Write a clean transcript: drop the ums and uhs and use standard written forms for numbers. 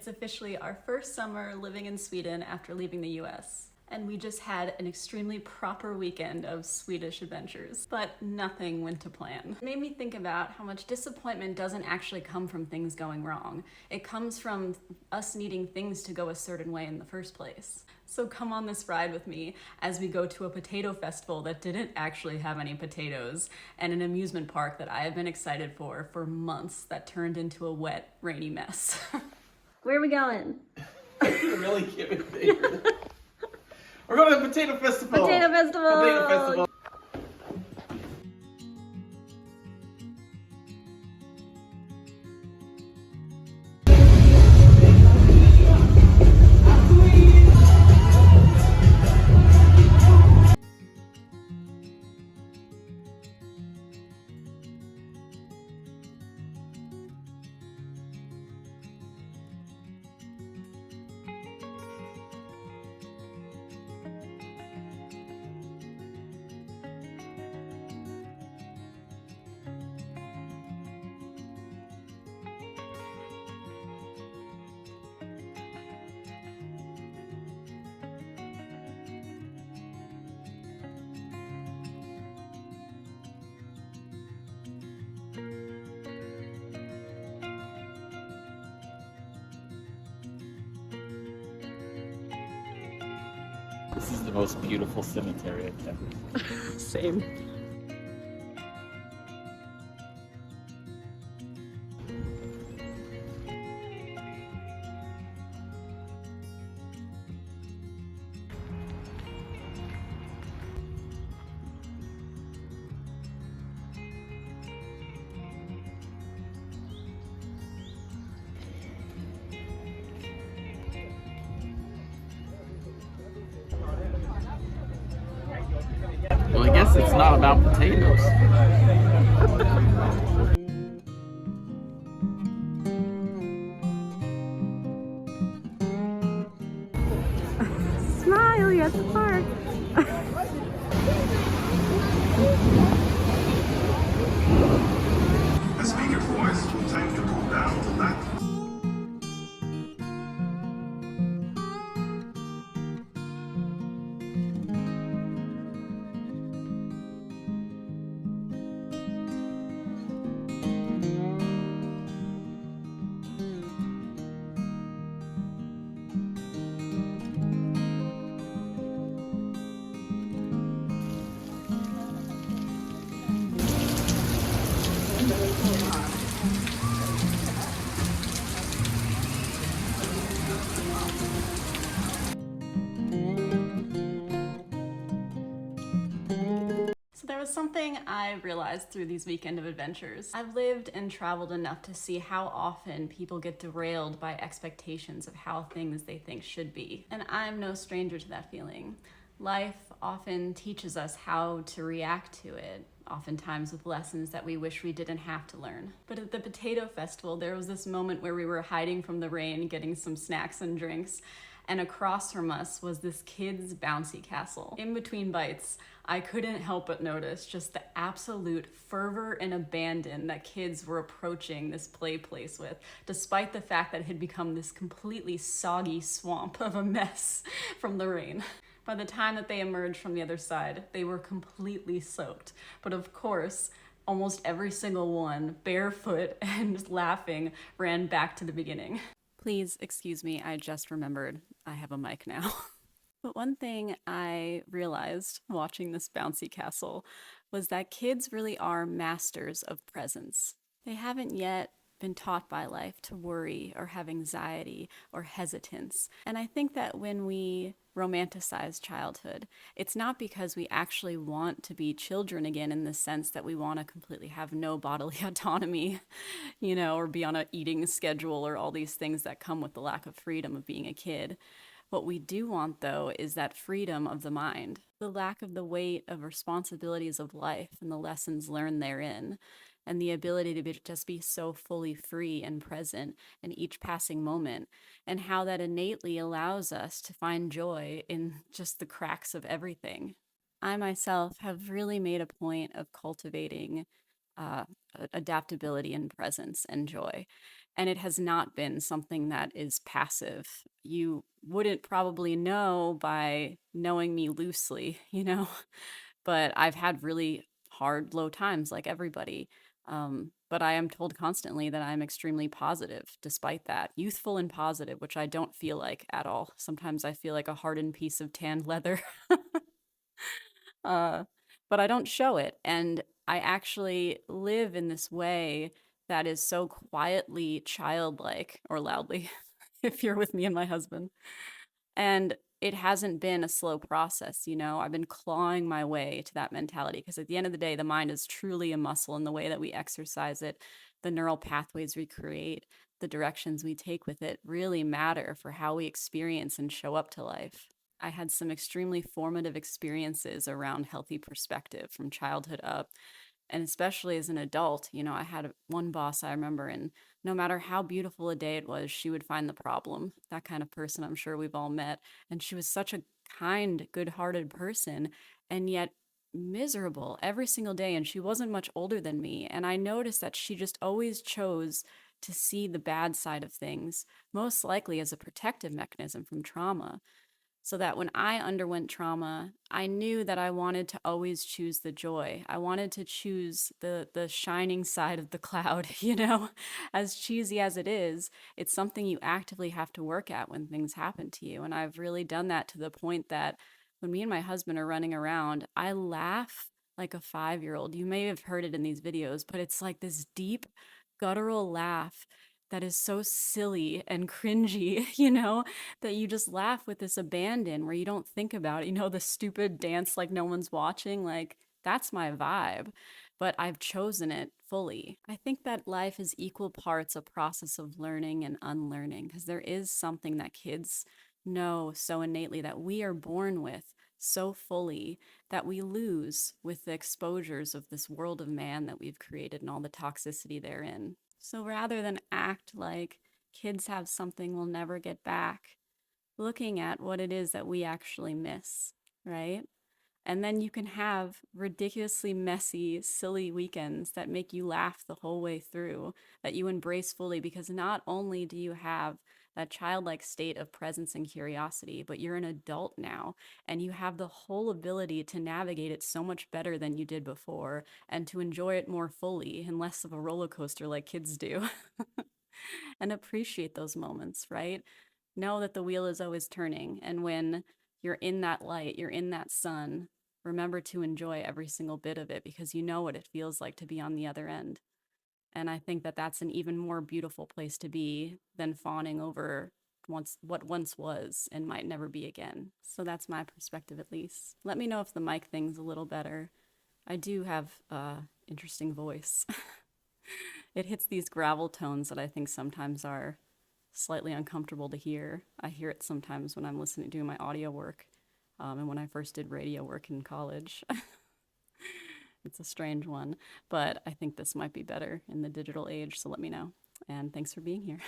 It's officially our first summer living in Sweden after leaving the US. And we just had an extremely proper weekend of Swedish adventures, but nothing went to plan. It made me think about how much disappointment doesn't actually come from things going wrong. It comes from us needing things to go a certain way in the first place. So come on this ride with me as we go to a potato festival that didn't actually have any potatoes, and an amusement park that I have been excited for months that turned into a wet, rainy mess. Where are we going? You're really giving me. We're going to the Potato Festival! Potato Festival! Potato Festival! This is the most beautiful cemetery I've ever seen. Same. Well, I guess it's not about potatoes. Smile, you're at the park. A speaker voice will time to pull down the left. So there was something I realized through these weekend of adventures. I've lived and traveled enough to see how often people get derailed by expectations of how things they think should be. And I'm no stranger to that feeling. Life often teaches us how to react to it, oftentimes with lessons that we wish we didn't have to learn. But at the Potato Festival, there was this moment where we were hiding from the rain, getting some snacks and drinks, and across from us was this kid's bouncy castle. In between bites, I couldn't help but notice just the absolute fervor and abandon that kids were approaching this play place with, despite the fact that it had become this completely soggy swamp of a mess from the rain. By the time that they emerged from the other side, they were completely soaked. But of course, almost every single one, barefoot and laughing, ran back to the beginning. Please excuse me, I just remembered I have a mic now. But one thing I realized watching this bouncy castle was that kids really are masters of presence. They haven't yet been taught by life to worry or have anxiety or hesitance. And I think that when we romanticize childhood, it's not because we actually want to be children again in the sense that we want to completely have no bodily autonomy, or be on an eating schedule or all these things that come with the lack of freedom of being a kid. What we do want, though, is that freedom of the mind, the lack of the weight of responsibilities of life and the lessons learned therein, and the ability to just be so fully free and present in each passing moment, and how that innately allows us to find joy in just the cracks of everything. I myself have really made a point of cultivating adaptability and presence and joy. And it has not been something that is passive. You wouldn't probably know by knowing me loosely, but I've had really hard, low times like everybody. But I am told constantly that I'm extremely positive despite that. Youthful and positive, which I don't feel like at all. Sometimes I feel like a hardened piece of tanned leather. uh, but I don't show it. And I actually live in this way that is so quietly childlike, or loudly, if you're with me and my husband. And it hasn't been a slow process, I've been clawing my way to that mentality because at the end of the day, the mind is truly a muscle, and the way that we exercise it, the neural pathways we create, the directions we take with it really matter for how we experience and show up to life. I had some extremely formative experiences around healthy perspective from childhood up. And especially as an adult, I had one boss I remember, and no matter how beautiful a day it was, she would find the problem. That kind of person I'm sure we've all met. And she was such a kind, good hearted person, and yet miserable every single day. And she wasn't much older than me. And I noticed that she just always chose to see the bad side of things, most likely as a protective mechanism from trauma. So that when I underwent trauma, I knew that I wanted to always choose the joy. I wanted to choose the shining side of the cloud, As cheesy as it is, it's something you actively have to work at when things happen to you. And I've really done that to the point that when me and my husband are running around, I laugh like a 5-year-old. You may have heard it in these videos, but it's like this deep, guttural laugh that is so silly and cringy, that you just laugh with this abandon where you don't think about it. The stupid dance like no one's watching, like that's my vibe, but I've chosen it fully. I think that life is equal parts a process of learning and unlearning, because there is something that kids know so innately that we are born with so fully that we lose with the exposures of this world of man that we've created and all the toxicity therein. So rather than act like kids have something we'll never get back, looking at what it is that we actually miss, right? And then you can have ridiculously messy, silly weekends that make you laugh the whole way through, that you embrace fully, because not only do you have that childlike state of presence and curiosity, but you're an adult now and you have the whole ability to navigate it so much better than you did before and to enjoy it more fully and less of a roller coaster like kids do. And appreciate those moments, right? Know that the wheel is always turning. And when you're in that light, you're in that sun, remember to enjoy every single bit of it, because you know what it feels like to be on the other end. And I think that that's an even more beautiful place to be than fawning over what once was and might never be again. So that's my perspective, at least. Let me know if the mic thing's a little better. I do have interesting voice. It hits these gravel tones that I think sometimes are slightly uncomfortable to hear. I hear it sometimes when I'm listening, doing my audio work, and when I first did radio work in college. It's a strange one, but I think this might be better in the digital age, so let me know. And thanks for being here.